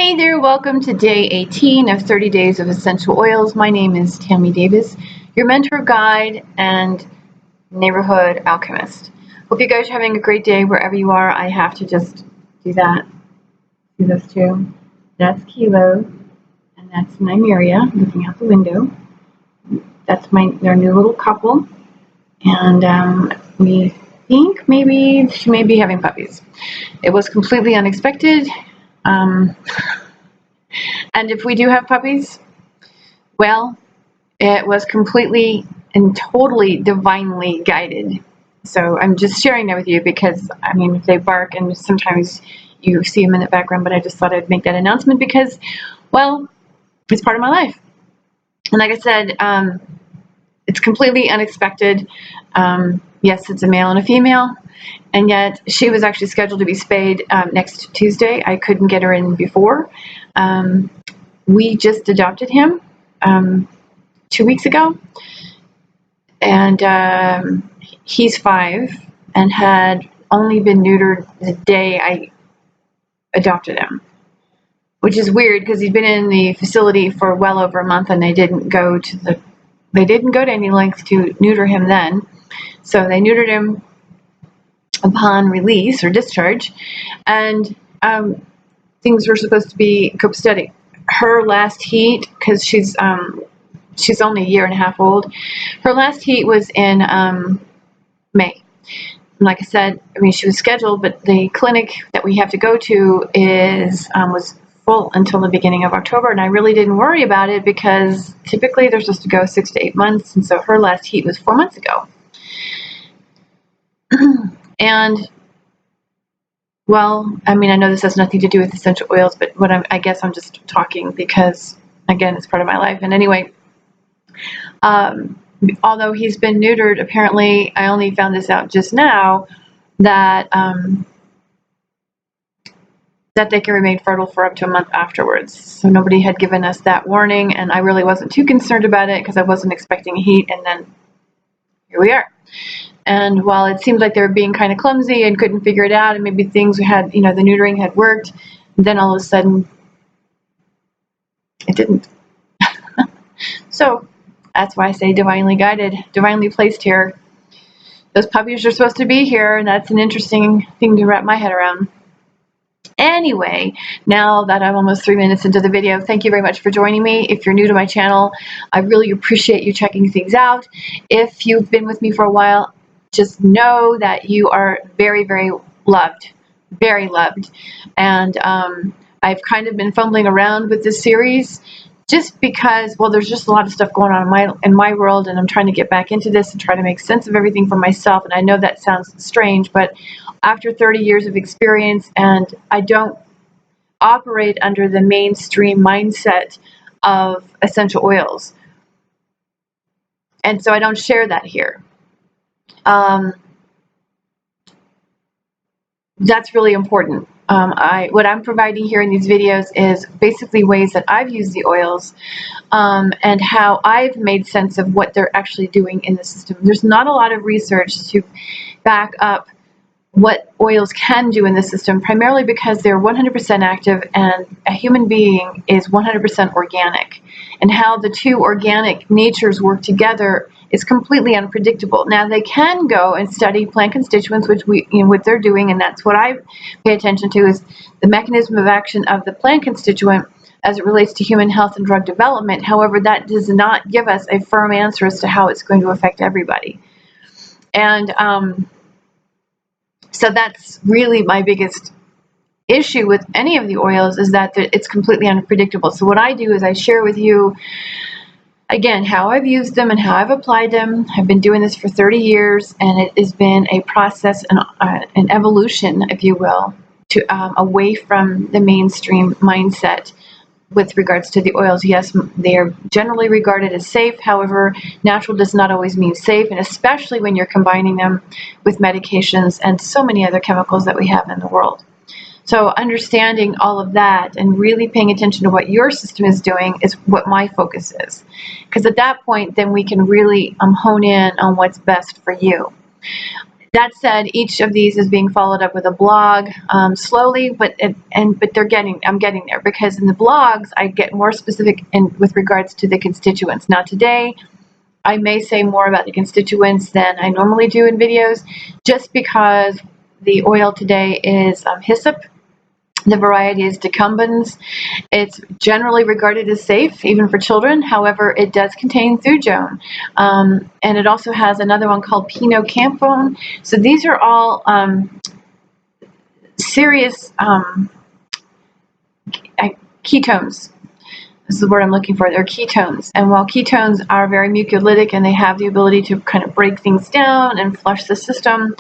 Hey there, welcome to day 18 of 30 Days of Essential Oils. My name is Tammy Davis, your mentor, guide, and neighborhood alchemist. Hope you guys are having a great day wherever you are. I have to just do that. See those two? That's Kilo, and that's Nymeria looking out the window. That's their new little couple, and we think maybe she may be having puppies. It was completely unexpected. And if we do have puppies, well, it was completely and totally divinely guided. So I'm just sharing that with you because, I mean, they bark and sometimes you see them in the background, but I just thought I'd make that announcement because, well, it's part of my life. And like I said, it's completely unexpected. Yes, it's a male and a female. And yet she was actually scheduled to be spayed next Tuesday. I couldn't get her in before. We just adopted him 2 weeks ago. And he's 5 and had only been neutered the day I adopted him, which is weird because he'd been in the facility for well over a month and they didn't go to any length to neuter him then. So they neutered him upon release or discharge, and things were supposed to be copacetic. Her last heat, because she's only a year and a half old, her last heat was in May. And like I said, I mean, she was scheduled, but the clinic that we have to go to was full until the beginning of October, and I really didn't worry about it because typically they're supposed to go 6 to 8 months, and so her last heat was 4 months ago. And well, I mean, I know this has nothing to do with essential oils, but I guess I'm just talking because, again, it's part of my life. And anyway, although he's been neutered, apparently, I only found this out just now, that they can remain fertile for up to a month afterwards. So nobody had given us that warning, and I really wasn't too concerned about it because I wasn't expecting a heat, and then here we are. And while it seemed like they were being kind of clumsy and couldn't figure it out, and maybe things had, the neutering had worked, then all of a sudden, it didn't. So that's why I say divinely guided, divinely placed here. Those puppies are supposed to be here, and that's an interesting thing to wrap my head around. Anyway, now that I'm almost 3 minutes into the video, thank you very much for joining me. If you're new to my channel, I really appreciate you checking things out. If you've been with me for a while, just know that you are very, very loved, very loved. And I've kind of been fumbling around with this series just because, well, there's just a lot of stuff going on in my world, and I'm trying to get back into this and try to make sense of everything for myself. And I know that sounds strange, but after 30 years of experience, and I don't operate under the mainstream mindset of essential oils, and so I don't share that here. That's really important. What I'm providing here in these videos is basically ways that I've used the oils and how I've made sense of what they're actually doing in the system. There's not a lot of research to back up what oils can do in the system, primarily because they're 100% active and a human being is 100% organic. And how the two organic natures work together is completely unpredictable. Now, they can go and study plant constituents, which what they're doing, and that's what I pay attention to, is the mechanism of action of the plant constituent as it relates to human health and drug development. However, that does not give us a firm answer as to how it's going to affect everybody. And so that's really my biggest issue with any of the oils, is that it's completely unpredictable. So what I do is I share with you, again, how I've used them and how I've applied them. I've been doing this for 30 years, and it has been a process, an evolution, if you will, to away from the mainstream mindset with regards to the oils. Yes, they are generally regarded as safe. However, natural does not always mean safe, and especially when you're combining them with medications and so many other chemicals that we have in the world. So understanding all of that and really paying attention to what your system is doing is what my focus is. Because at that point, then we can really hone in on what's best for you. That said, each of these is being followed up with a blog, slowly, but I'm getting there, because in the blogs I get more specific with regards to the constituents. Now today, I may say more about the constituents than I normally do in videos, just because the oil today is Hyssop. The variety is decumbens. It's generally regarded as safe, even for children. However, it does contain thujone. And it also has another one called pinocampone. So these are all serious ketones. This is the word I'm looking for. They're ketones. And while ketones are very mucolytic and they have the ability to kind of break things down and flush the system,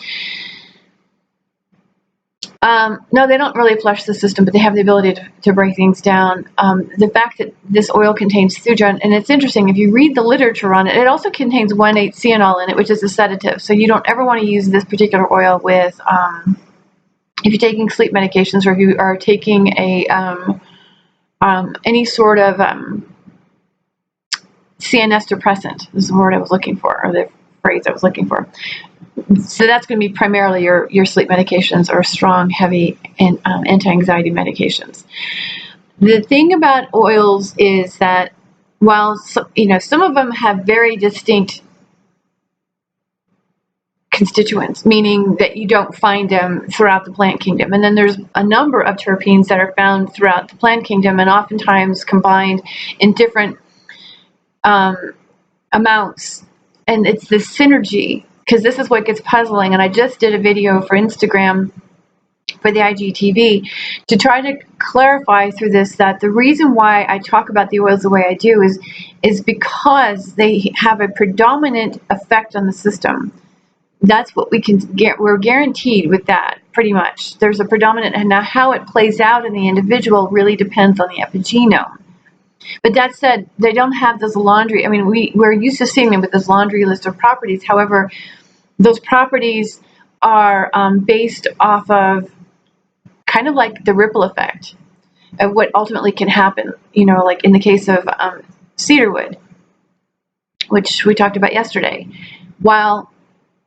no, they don't really flush the system, but they have the ability to break things down. The fact that this oil contains thujone, and it's interesting, if you read the literature on it, it also contains 1,8-cyanol in it, which is a sedative. So you don't ever want to use this particular oil with, if you're taking sleep medications, or if you are taking any sort of CNS depressant. This is the word I was looking for, or the phrase I was looking for. So that's going to be primarily your sleep medications or strong, heavy, and anti-anxiety medications. The thing about oils is that while some of them have very distinct constituents, meaning that you don't find them throughout the plant kingdom, and then there's a number of terpenes that are found throughout the plant kingdom and oftentimes combined in different amounts, and it's the synergy. Because this is what gets puzzling, and I just did a video for Instagram for the IGTV to try to clarify through this that the reason why I talk about the oils the way I do is because they have a predominant effect on the system. That's what we can get. We're guaranteed with that, pretty much. There's a predominant, and now how it plays out in the individual really depends on the epigenome. But that said, they don't have this laundry. I mean, we're used to seeing them with this laundry list of properties. However, those properties are based off of kind of like the ripple effect of what ultimately can happen. Like in the case of cedarwood, which we talked about yesterday. While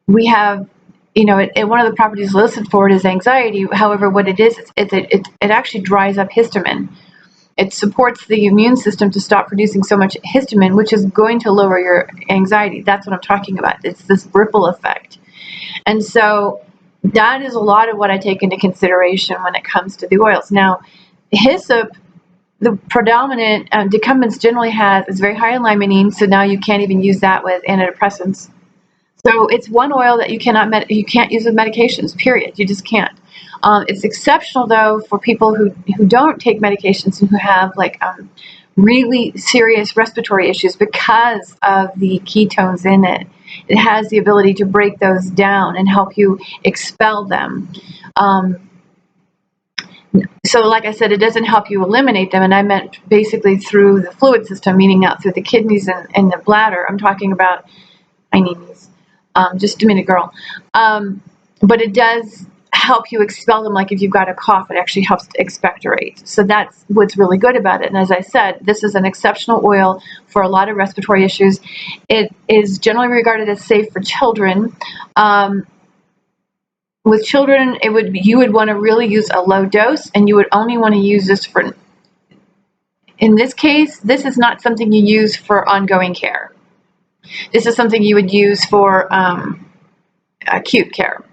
we have, one of the properties listed for it is anxiety. However, what it is, it actually dries up histamine. It supports the immune system to stop producing so much histamine, which is going to lower your anxiety. That's what I'm talking about. It's this ripple effect. And so that is a lot of what I take into consideration when it comes to the oils. Now, hyssop, the predominant decumbens generally is very high in limonene, so now you can't even use that with antidepressants. So it's one oil that you can't use with medications, period. You just can't. It's exceptional, though, for people who don't take medications and who have really serious respiratory issues because of the ketones in it. It has the ability to break those down and help you expel them. So like I said, it doesn't help you eliminate them, and I meant basically through the fluid system, meaning out through the kidneys and the bladder. I'm talking about, I need these. Just a minute, girl. But it does help you expel them. Like if you've got a cough, it actually helps to expectorate. So that's what's really good about it. And as I said, this is an exceptional oil for a lot of respiratory issues. It is generally regarded as safe for children. With children, you would want to really use a low dose, and you would only want to use this for, in this case, this is not something you use for ongoing care. This is something you would use for acute care.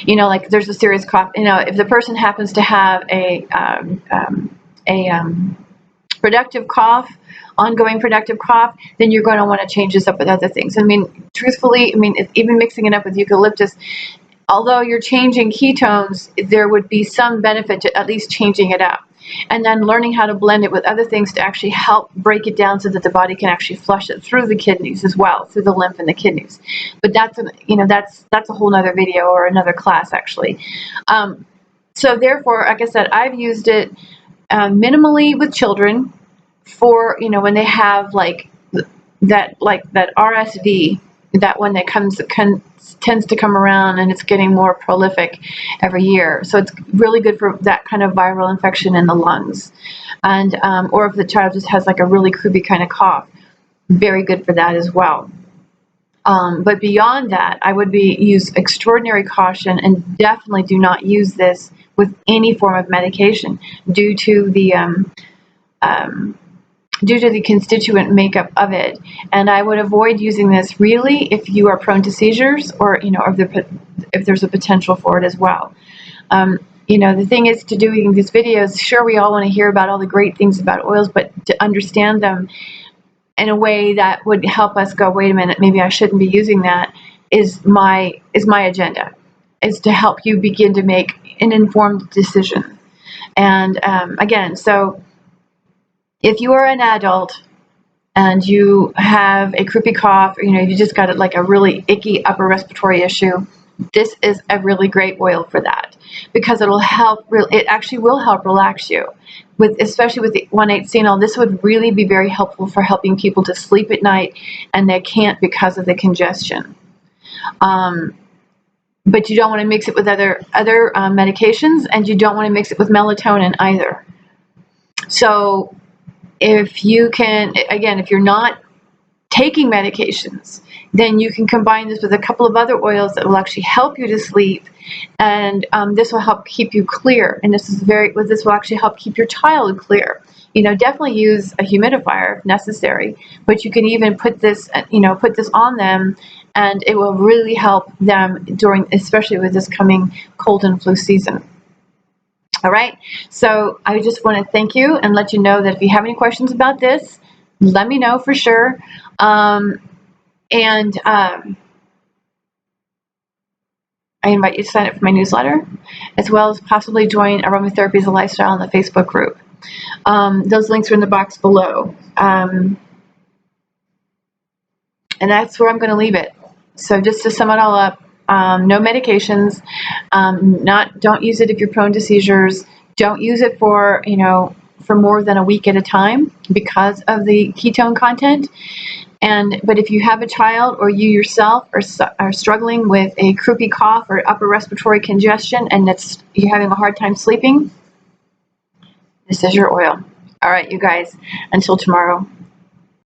Like there's a serious cough. If the person happens to have a productive cough, ongoing productive cough, then you're going to want to change this up with other things. Truthfully, even mixing it up with eucalyptus, although you're changing ketones, there would be some benefit to at least changing it up. And then learning how to blend it with other things to actually help break it down so that the body can actually flush it through the kidneys as well, through the lymph in the kidneys. But that's a whole nother video or another class, actually. So therefore, like I said, I've used it minimally with children for, when they have that RSV, that one that tends to come around and it's getting more prolific every year. So it's really good for that kind of viral infection in the lungs. And or if the child just has a really croupy kind of cough, very good for that as well. But beyond that, I would use extraordinary caution, and definitely do not use this with any form of medication due to the constituent makeup of it. And I would avoid using this really if you are prone to seizures, or if there's a potential for it as well. The thing is, to doing these videos, sure, we all want to hear about all the great things about oils, but to understand them in a way that would help us go, wait a minute, maybe I shouldn't be using that, is my agenda, is to help you begin to make an informed decision. And again, so if you are an adult and you have a croupy cough, or you just got like a really icky upper respiratory issue, this is a really great oil for that, because it'll help. It actually will help relax you. Especially with the 1,8-cenol, this would really be very helpful for helping people to sleep at night, and they can't because of the congestion. But you don't want to mix it with other medications, and you don't want to mix it with melatonin either. So if you can, again, if you're not taking medications, then you can combine this with a couple of other oils that will actually help you to sleep, and this will help keep you clear. And this will actually help keep your child clear. Definitely use a humidifier if necessary, but you can even put this on them, and it will really help them especially with this coming cold and flu season. All right, so I just want to thank you and let you know that if you have any questions about this, let me know for sure. I invite you to sign up for my newsletter, as well as possibly join Aromatherapy as a Lifestyle in the Facebook group. Those links are in the box below. And that's where I'm going to leave it. So just to sum it all up, no medications. Don't use it if you're prone to seizures. Don't use it for more than a week at a time because of the ketone content. But if you have a child, or you yourself are struggling with a croupy cough or upper respiratory congestion, and you're having a hard time sleeping, this is your oil. All right, you guys, until tomorrow.